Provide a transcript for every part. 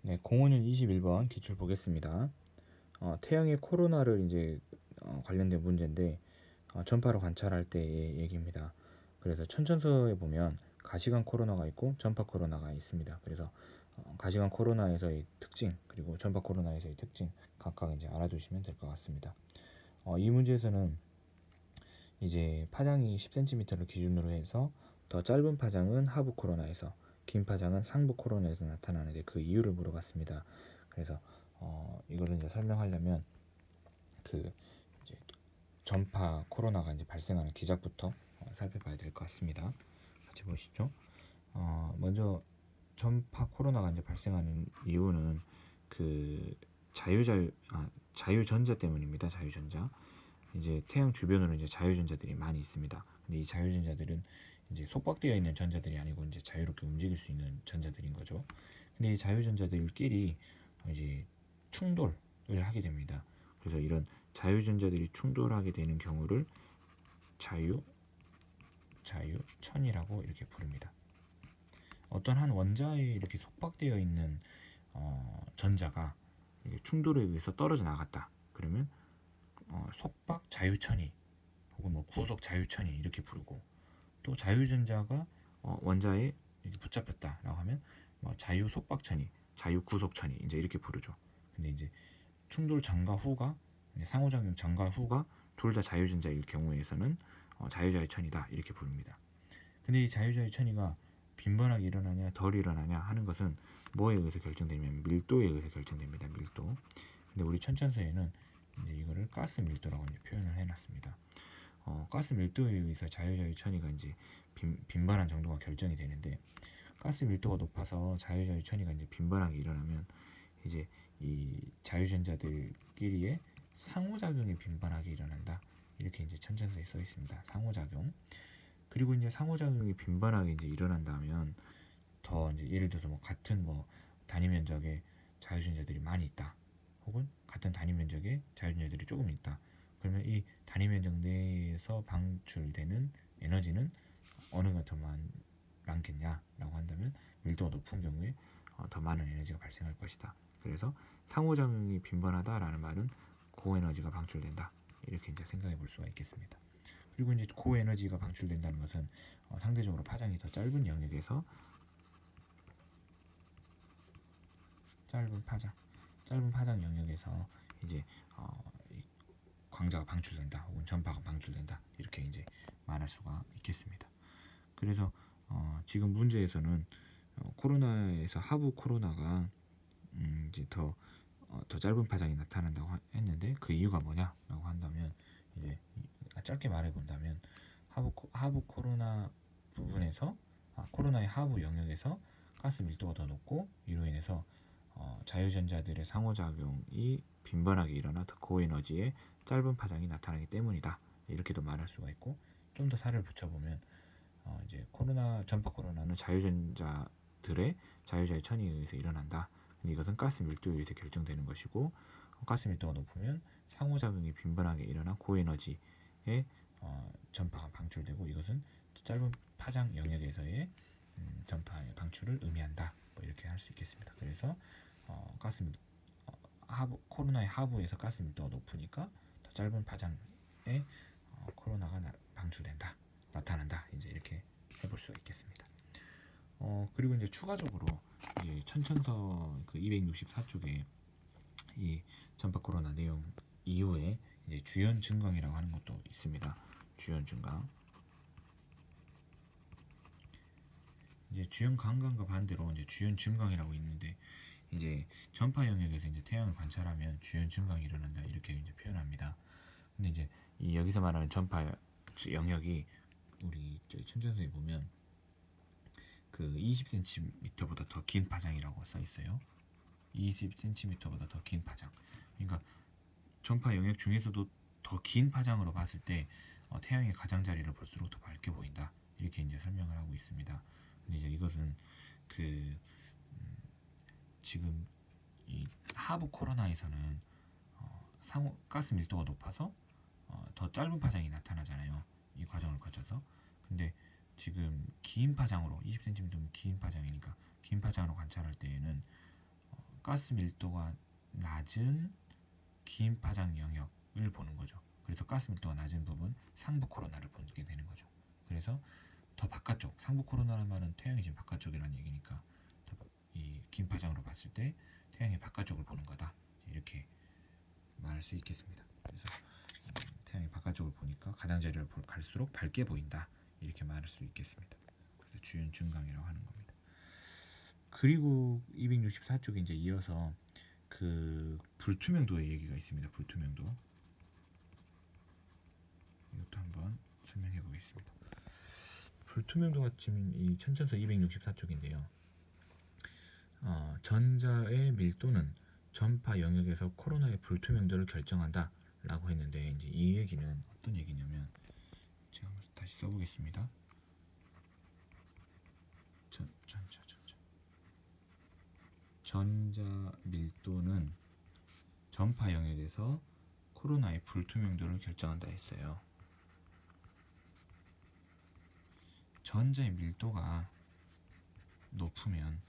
네, 05년 21번 기출 보겠습니다. 태양의 코로나를 이제 관련된 문제인데 전파로 관찰할 때의 얘기입니다. 그래서 천천서에 보면 가시광 코로나가 있고 전파 코로나가 있습니다. 그래서 가시광 코로나에서의 특징 그리고 전파 코로나에서의 특징 각각 이제 알아두시면 될 것 같습니다. 이 문제에서는 이제 파장이 10cm를 기준으로 해서 더 짧은 파장은 하부 코로나에서, 긴 파장은 상부 코로나에서 나타나는데 그 이유를 물어봤습니다. 그래서 이거를 이제 설명하려면 그 이제 전파 코로나가 이제 발생하는 기작부터 살펴봐야 될 것 같습니다. 같이 보시죠. 먼저 전파 코로나가 이제 발생하는 이유는 그 자유전자 때문입니다. 자유전자. 이제 태양 주변으로 이제 자유전자들이 많이 있습니다. 근데 이 자유전자들은 이제 속박되어 있는 전자들이 아니고 이제 자유롭게 움직일 수 있는 전자들인 거죠. 근데 이 자유전자들끼리 이제 충돌을 하게 됩니다. 그래서 이런 자유전자들이 충돌하게 되는 경우를 자유천이라고 이렇게 부릅니다. 어떤 한 원자에 이렇게 속박되어 있는 전자가 충돌에 의해서 떨어져 나갔다. 그러면 속박 자유천이 혹은 뭐 구속 자유천이 이렇게 부르고, 또 자유전자가 원자에 이렇게 붙잡혔다라고 하면 뭐 자유 속박천이, 자유 구속천이 이제 이렇게 부르죠. 근데 이제 충돌 전과 후가, 상호작용 전과 후가 둘 다 자유전자일 경우에서는 자유자유천이다 이렇게 부릅니다. 근데 이 자유자유천이가 빈번하게 일어나냐 덜 일어나냐 하는 것은 뭐에 의해서 결정되냐면 밀도에 의해서 결정됩니다. 밀도. 근데 우리 천천서에는 이제 이거를 가스 밀도라고 이제 표현을 해놨습니다. 가스 밀도에 의해서 자유자유천이가 이제 빈번한 정도가 결정이 되는데, 가스 밀도가 높아서 자유자유천이가 이제 빈번하게 일어나면 이제 이 자유전자들끼리의 상호작용이 빈번하게 일어난다. 이렇게 이제 천천서에 써 있습니다. 상호작용. 그리고 이제 상호작용이 빈번하게 이제 일어난다면 더 이제 예를 들어서 뭐 같은 뭐 단위 면적에 자유전자들이 많이 있다. 혹은 같은 단위 면적에 자유전자들이 조금 있다. 그러면 이 단위 면적 내에서 방출되는 에너지는 어느가 더 많겠냐라고 한다면 밀도가 높은 경우에 더 많은 에너지가 발생할 것이다. 그래서 상호작용이 빈번하다라는 말은 고에너지가 방출된다. 이렇게 이제 생각해 볼 수가 있겠습니다. 그리고 이제 고에너지가 방출된다는 것은 상대적으로 파장이 더 짧은 영역에서 짧은 파장 영역에서 이제 광자가 방출된다 혹은 전파가 방출된다 이렇게 이제 말할 수가 있겠습니다. 그래서 지금 문제에서는 코로나에서 하부 코로나가 이제 더 짧은 파장이 나타난다고 했는데 그 이유가 뭐냐라고 한다면, 이제 짧게 말해 본다면 하부 코로나 부분에서 코로나의 하부 영역에서 가스 밀도가 더 높고, 이로 인해서 자유전자들의 상호작용이 빈번하게 일어나 더 고에너지의 짧은 파장이 나타나기 때문이다. 이렇게도 말할 수가 있고, 좀 더 살을 붙여보면 이제 전파 코로나는 자유전자들의 자유자유천이에 의해서 일어난다. 이것은 가스 밀도에 의해서 결정되는 것이고, 가스 밀도가 높으면 상호작용이 빈번하게 일어나 고에너지의 전파가 방출되고, 이것은 짧은 파장 영역에서의 전파의 방출을 의미한다. 뭐 이렇게 할 수 있겠습니다. 그래서 코로나의 하부에서 가스 밀도가 높으니까 더 짧은 파장에 코로나가 방출된다, 나타난다. 이제 이렇게 해볼 수가 있겠습니다. 그리고 이제 추가적으로 천천서 그 264쪽에 이 전파 코로나 내용 이후에 이제 주연 증강이라고 하는 것도 있습니다. 주연 증강. 이제 주연 강강과 반대로 이제 주연 증강이라고 있는데, 이제 전파 영역에서 이제 태양을 관찰하면 주연 증강이 일어난다 이렇게 이제 표현합니다. 근데 이제 여기서 말하는 전파 영역이 우리 천천서에 보면 그 20cm보다 더 긴 파장이라고 써 있어요. 20cm보다 더 긴 파장. 그러니까 전파 영역 중에서도 더 긴 파장으로 봤을 때 태양의 가장자리를 볼수록 더 밝게 보인다. 이렇게 이제 설명을 하고 있습니다. 근데 이제 이것은 그 지금 이 하부 코로나에서는 가스 밀도가 높아서 더 짧은 파장이 나타나잖아요. 이 과정을 거쳐서. 근데 지금 긴 파장으로 20cm면 긴 파장이니까 긴 파장으로 관찰할 때에는 가스 밀도가 낮은 긴 파장 영역을 보는 거죠. 그래서 가스 밀도가 낮은 부분 상부 코로나를 보게 되는 거죠. 그래서 더 바깥쪽, 상부 코로나란 말은 태양이 지금 바깥쪽이라는 얘기니까 이 긴 파장으로 봤을 때 태양의 바깥쪽을 보는 거다, 이렇게 말할 수 있겠습니다. 그래서 태양이 바깥쪽을 보니까 가장자리를 갈수록 밝게 보인다, 이렇게 말할 수 있겠습니다. 그래서 주윤 증강이라고 하는 겁니다. 그리고 264쪽에 이제 이어서 그 불투명도의 얘기가 있습니다. 불투명도, 이것도 한번 설명해 보겠습니다. 불투명도가 지금 이 천천서 264쪽인데요. 전자의 밀도는 전파 영역에서 코로나의 불투명도를 결정한다 라고 했는데, 이제 이 얘기는 어떤 얘기냐면, 제가 한번 다시 써보겠습니다. 전자 밀도는 전파 영역에서 코로나의 불투명도를 결정한다 했어요. 전자의 밀도가 높으면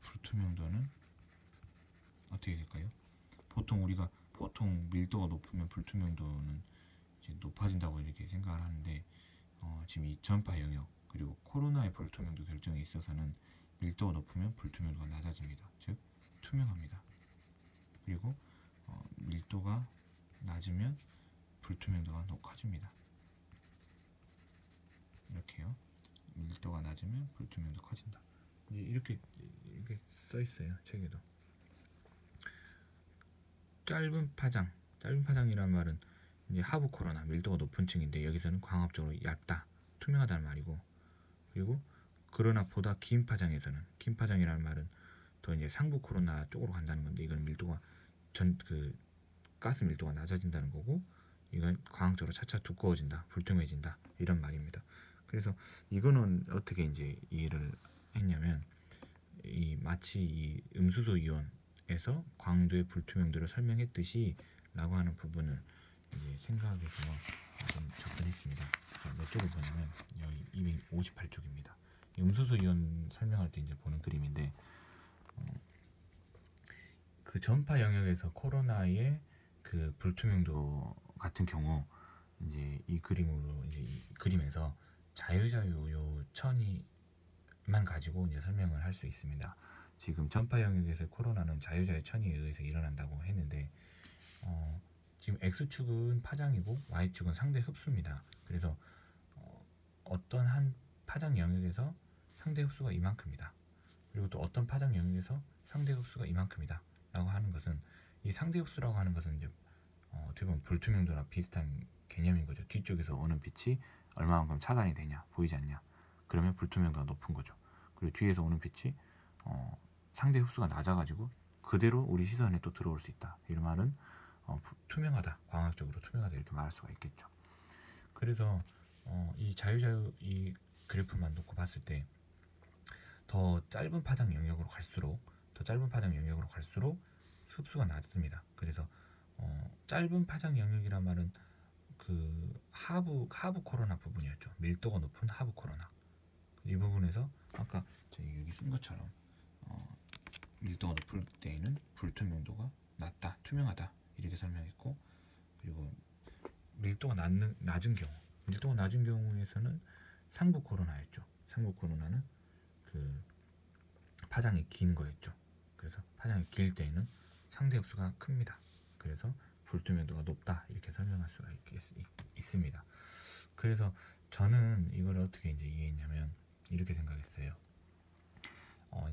불투명도는 어떻게 될까요? 보통 밀도가 높으면 불투명도는 이제 높아진다고 이렇게 생각을 하는데, 지금 이 전파 영역 그리고 코로나의 불투명도 결정에 있어서는 밀도가 높으면 불투명도가 낮아집니다. 즉 투명합니다. 그리고 밀도가 낮으면 불투명도가 높아집니다. 이렇게요. 밀도가 낮으면 불투명도가 커진다. 이렇게 써 있어요, 책에도. 짧은 파장이란 말은 이제 하부 코로나, 밀도가 높은 층인데, 여기서는 광합적으로 얇다, 투명하다는 말이고, 그리고 그러나 보다 긴 파장이라는 말은 더 이제 상부 코로나 쪽으로 간다는 건데, 이건 밀도가 가스 밀도가 낮아진다는 거고, 이건 광학적으로 차차 두꺼워진다, 불투명해진다, 이런 말입니다. 그래서 이거는 어떻게 이제 이해를 했냐면, 마치 이 음수소 이온에서 광도의 불투명도를 설명했듯이 라고 하는 부분을 이제 생각해서 좀 접근했습니다. 몇 쪽을 보냐면 여기 258쪽입니다. 음수소 이온 설명할 때 이제 보는 그림인데, 그 전파 영역에서 코로나의 그 불투명도 같은 경우, 이제 이 그림에서 자유자유 천이만 가지고 이제 설명을 할 수 있습니다. 지금 전파 영역에서 코로나는 자유자유 천이에 의해서 일어난다고 했는데, 지금 X축은 파장이고 Y축은 상대 흡수입니다. 그래서 어떤 한 파장 영역에서 상대 흡수가 이만큼이다, 그리고 또 어떤 파장 영역에서 상대 흡수가 이만큼이다 라고 하는 것은, 이 상대 흡수라고 하는 것은 이제 어떻게 보면 불투명도랑 비슷한 개념인 거죠. 뒤쪽에서 오는 빛이 얼마만큼 차단이 되냐, 보이지 않냐, 그러면 불투명도가 높은 거죠. 그리고 뒤에서 오는 빛이 상대 흡수가 낮아가지고 그대로 우리 시선에 또 들어올 수 있다, 이런 말은 투명하다, 광학적으로 투명하다, 이렇게 말할 수가 있겠죠. 그래서 이 이 그래프만 놓고 봤을 때 더 짧은 파장 영역으로 갈수록 흡수가 낮습니다. 그래서 짧은 파장 영역이란 말은 그 하부 코로나 부분이었죠. 밀도가 높은 하부 코로나, 이 부분에서 아까 여기 쓴 것처럼 밀도가 높을 때에는 불투명도가 낮다, 투명하다, 이렇게 설명했고, 그리고 밀도가 낮은 경우에서는 상부 코로나였죠. 상부 코로나는 그 파장이 긴 거였죠. 그래서 파장이 길 때에는 상대 흡수가 큽니다. 그래서 불투명도가 높다, 이렇게 설명할 수가 있습니다. 그래서 저는 이걸 어떻게 이제 이해했냐면, 이렇게 생각했어요.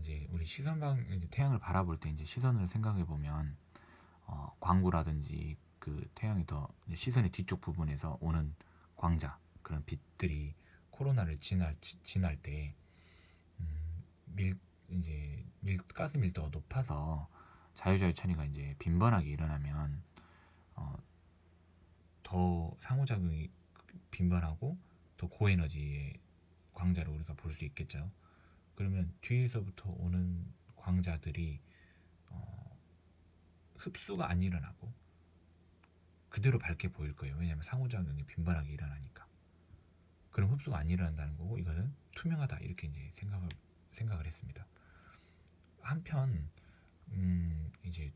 이제 우리 이제 태양을 바라볼 때 이제 시선을 생각해 보면, 광구라든지 그 태양이 더 시선의 뒤쪽 부분에서 오는 광자, 그런 빛들이 코로나를 지날 때 가스 밀도가 높아서 자유자유 천이가 이제 빈번하게 일어나면 더 상호작용이 빈번하고 더 고에너지의 광자를 우리가 볼 수 있겠죠. 그러면 뒤에서부터 오는 광자들이 흡수가 안 일어나고 그대로 밝게 보일 거예요. 왜냐하면 상호작용이 빈번하게 일어나니까. 그럼 흡수가 안 일어난다는 거고, 이거는 투명하다, 이렇게 이제 생각을 했습니다. 한편 이제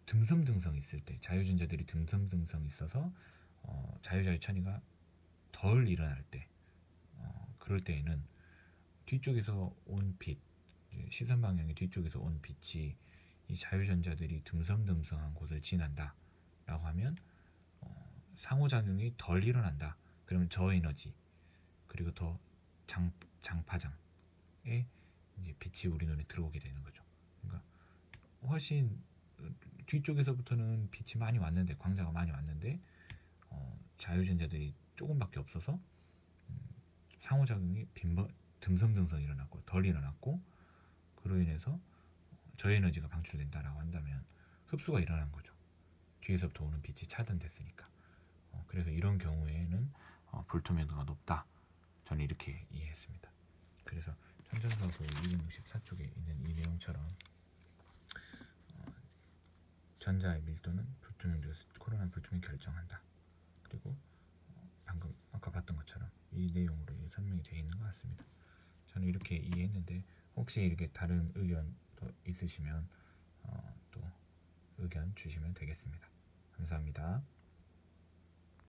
듬성듬성 있을 때, 자유전자들이 듬성듬성 있어서 자유자유 천이가 덜 일어날 때, 그럴 때에는 뒤쪽에서 온 빛, 시선 방향의 뒤쪽에서 온 빛이 이 자유전자들이 듬성듬성한 곳을 지난다 라고 하면 상호작용이 덜 일어난다. 그러면 저에너지 그리고 더 장파장에 이제 빛이 우리 눈에 들어오게 되는 거죠. 그러니까 훨씬 뒤쪽에서부터는 빛이 많이 왔는데, 광자가 많이 왔는데 자유전자들이 조금밖에 없어서 상호작용이 듬성듬성 일어났고 덜 일어났고, 그로 인해서 저에너지가 방출된다라고 한다면 흡수가 일어난 거죠. 뒤에서부터 오는 빛이 차단됐으니까. 그래서 이런 경우에는 불투명도가 높다. 저는 이렇게 이해했습니다. 그래서 천천서소 264쪽에 있는 이 내용처럼 전자의 밀도는 불투명도에서 코로나 불투명 결정한다. 그리고 방금 아까 봤던 것처럼 이 내용으로 설명이 되어 있는 것 같습니다. 저는 이렇게 이해했는데, 혹시 이렇게 다른 의견 있으시면 또 의견 주시면 되겠습니다. 감사합니다.